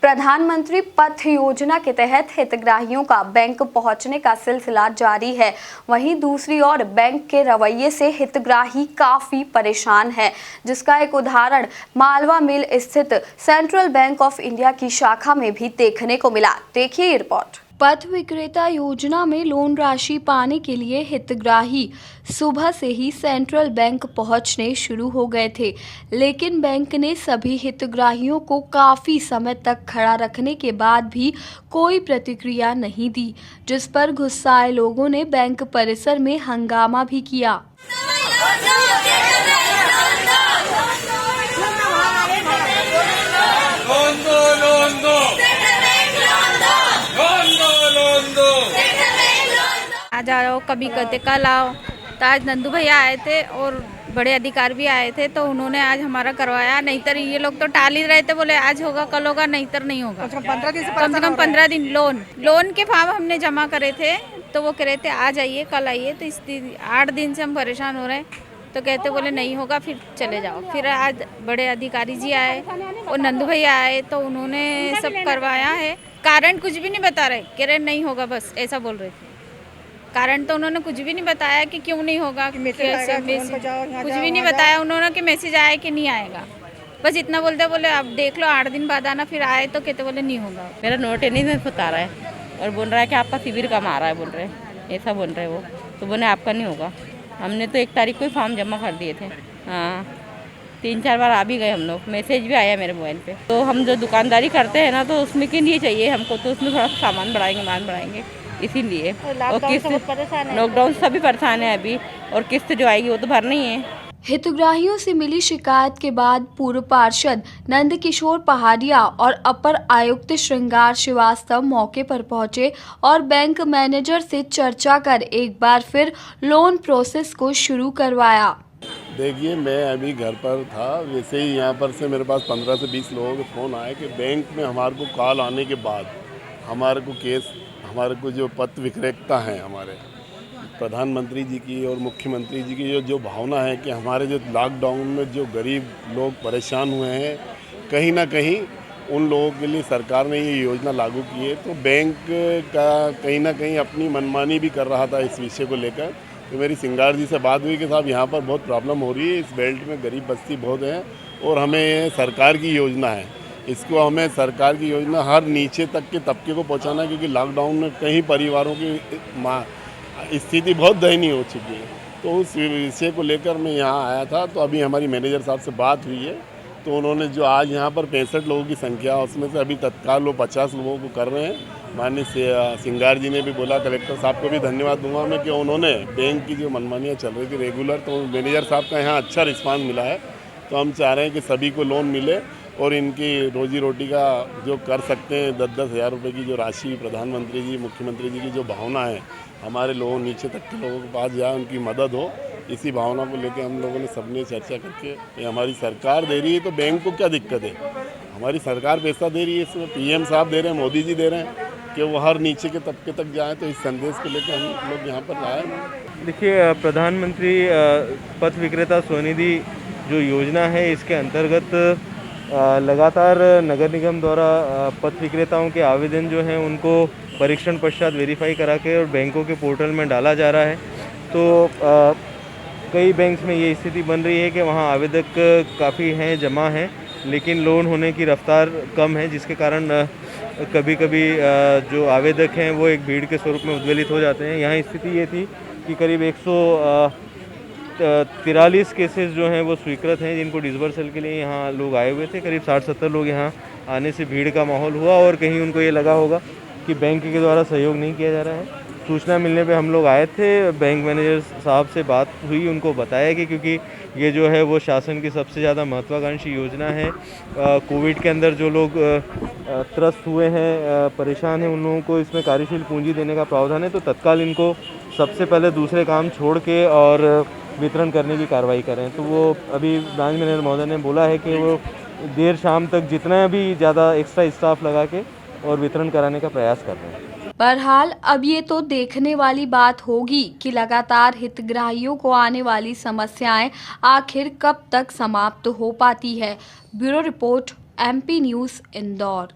प्रधानमंत्री पथ योजना के तहत हितग्राहियों का बैंक पहुंचने का सिलसिला जारी है। वहीं दूसरी ओर बैंक के रवैये से हितग्राही काफी परेशान है, जिसका एक उदाहरण मालवा मिल स्थित सेंट्रल बैंक ऑफ इंडिया की शाखा में भी देखने को मिला। देखिए ये रिपोर्ट। पथ विक्रेता योजना में लोन राशि पाने के लिए हितग्राही सुबह से ही सेंट्रल बैंक पहुंचने शुरू हो गए थे, लेकिन बैंक ने सभी हितग्राहियों को काफी समय तक खड़ा रखने के बाद भी कोई प्रतिक्रिया नहीं दी, जिस पर गुस्साए लोगों ने बैंक परिसर में हंगामा भी किया। आज आओ, कभी कहते कल आओ। तो आज नंदू भैया आए थे और बड़े अधिकारी भी आए थे, तो उन्होंने आज हमारा करवाया। नहीं तो ये लोग तो टाल ही रहे थे, बोले आज होगा कल होगा, नहीं तो नहीं होगा। कम से कम 15 दिन लोन के फॉर्म हमने जमा करे थे, तो वो कह रहे थे आज आइए कल आइए। तो इस 8 दिन से हम परेशान हो रहे हैं, तो कहते बोले नहीं होगा फिर चले जाओ। फिर आज बड़े अधिकारी जी आए और नंदू भैया आए, तो उन्होंने सब करवाया है। कारण कुछ भी नहीं बता रहे, कह रहे नहीं होगा, बस ऐसा बोल रहे थे। कारण तो उन्होंने कुछ भी नहीं बताया कि क्यों नहीं होगा, कुछ भी नहीं बताया उन्होंने कि मैसेज आया कि नहीं आएगा। बस इतना बोलते बोले अब देख लो 8 दिन बाद आना। फिर आए तो कहते बोले नहीं होगा। मेरा नोट नहीं बता रहा है और बोल रहा है कि आपका सिविल कम आ रहा है, बोल रहे हैं ऐसा बोल रहे हैं वो। तो बोले आपका नहीं होगा। हमने तो 1 तारीख को ही फॉर्म जमा कर दिए थे। हाँ, 3-4 बार आ भी गए हम लोग, मैसेज भी आया मेरे मोबाइल पे। तो हम जो दुकानदारी करते हैं ना, तो उसमें के लिए चाहिए हमको, तो उसमें थोड़ा सामान बढ़ाएंगे, माल बढ़ाएंगे, इसीलिए। और किस्त लॉकडाउन से सभी परेशान है अभी, और किस्त जो आएगी वो तो भरना ही है। हितग्राहियों से मिली शिकायत के बाद पूर्व पार्षद नंदकिशोर पहाड़िया और अपर आयुक्त श्रृंगार श्रीवास्तव मौके पर पहुंचे और बैंक मैनेजर से चर्चा कर एक बार फिर लोन प्रोसेस को शुरू करवाया। देखिए, मैं अभी घर पर था, वैसे ही यहाँ पर से मेरे पास 15 से 20 लोगों के फ़ोन आए कि बैंक में हमारे को कॉल आने के बाद हमारे को जो पथ विक्रेता हैं, हमारे प्रधानमंत्री जी की और मुख्यमंत्री जी की जो भावना है कि हमारे जो लॉकडाउन में जो गरीब लोग परेशान हुए हैं, कहीं ना कहीं उन लोगों के लिए सरकार ने ये योजना लागू की है। तो बैंक का कहीं ना कहीं अपनी मनमानी भी कर रहा था इस विषय को लेकर। तो मेरी सिंगार जी से बात हुई कि साहब यहाँ पर बहुत प्रॉब्लम हो रही है, इस बेल्ट में गरीब बस्ती बहुत है और हमें सरकार की योजना है, इसको हमें सरकार की योजना हर नीचे तक के तबके को पहुँचाना है, क्योंकि लॉकडाउन में कई परिवारों की स्थिति बहुत दयनीय हो चुकी है। तो उस विषय को लेकर मैं यहाँ आया था। तो अभी हमारी मैनेजर साहब से बात हुई है, तो उन्होंने जो आज यहाँ पर 65 लोगों की संख्या, उसमें से अभी तत्काल वो 50 लोगों को कर रहे हैं। माननीय सिंगार जी ने भी बोला, कलेक्टर साहब को भी धन्यवाद दूंगा मैं कि उन्होंने बैंक की जो मनमानियाँ चल रही थी रेगुलर, तो मैनेजर साहब का यहाँ अच्छा रिस्पांस मिला है। तो हम चाह रहे हैं कि सभी को लोन मिले और इनकी रोजी रोटी का जो कर सकते हैं 10-10 हज़ार रुपये की जो राशि प्रधानमंत्री जी मुख्यमंत्री जी की जो भावना है, हमारे लोगों नीचे तक के लोगों के पास जाए, उनकी मदद हो, इसी भावना को लेकर हम लोगों ने सबने चर्चा करके, ये हमारी सरकार दे रही है तो बैंक को क्या दिक्कत है, हमारी सरकार पैसा दे रही है, इसमें PM साहब दे रहे हैं, मोदी जी दे रहे हैं कि वो हर नीचे के तबके तक जाए। तो इस संदेश को लेकर हम लोग यहाँ पर आए। देखिए, प्रधानमंत्री पथ विक्रेता स्वनिधि जो योजना है, इसके अंतर्गत लगातार नगर निगम द्वारा पथ विक्रेताओं के आवेदन जो हैं उनको परीक्षण पश्चात वेरीफाई करा के और बैंकों के पोर्टल में डाला जा रहा है। तो कई बैंक्स में ये स्थिति बन रही है कि वहाँ आवेदक काफ़ी हैं, जमा हैं, लेकिन लोन होने की रफ्तार कम है, जिसके कारण कभी कभी जो आवेदक हैं वो एक भीड़ के स्वरूप में उद्वेलित हो जाते हैं। यहाँ स्थिति ये थी कि करीब 143 केसेस जो हैं वो स्वीकृत हैं, जिनको डिसबर्सल के लिए यहाँ लोग आए हुए थे। करीब 60-70 लोग यहाँ आने से भीड़ का माहौल हुआ और कहीं उनको ये लगा होगा कि बैंक के द्वारा सहयोग नहीं किया जा रहा है। सूचना मिलने पे हम लोग आए थे, बैंक मैनेजर साहब से बात हुई, उनको बताया कि क्योंकि ये जो है वो शासन की सबसे ज़्यादा महत्वाकांक्षी योजना है। कोविड के अंदर जो लोग त्रस्त हुए हैं, परेशान हैं, उन लोगों को इसमें कार्यशील पूंजी देने का प्रावधान है। तो तत्काल इनको सबसे पहले दूसरे काम छोड़ के और वितरण करने की कार्रवाई करें। तो वो अभी ब्रांच मैनेजर महोदय ने बोला है कि वो देर शाम तक जितना भी ज़्यादा एक्स्ट्रा स्टाफ लगा के और वितरण कराने का प्रयास कर रहे हैं। बहरहाल अब ये तो देखने वाली बात होगी कि लगातार हितग्राहियों को आने वाली समस्याएं आखिर कब तक समाप्त हो पाती है। Bureau report, MP news, Indore.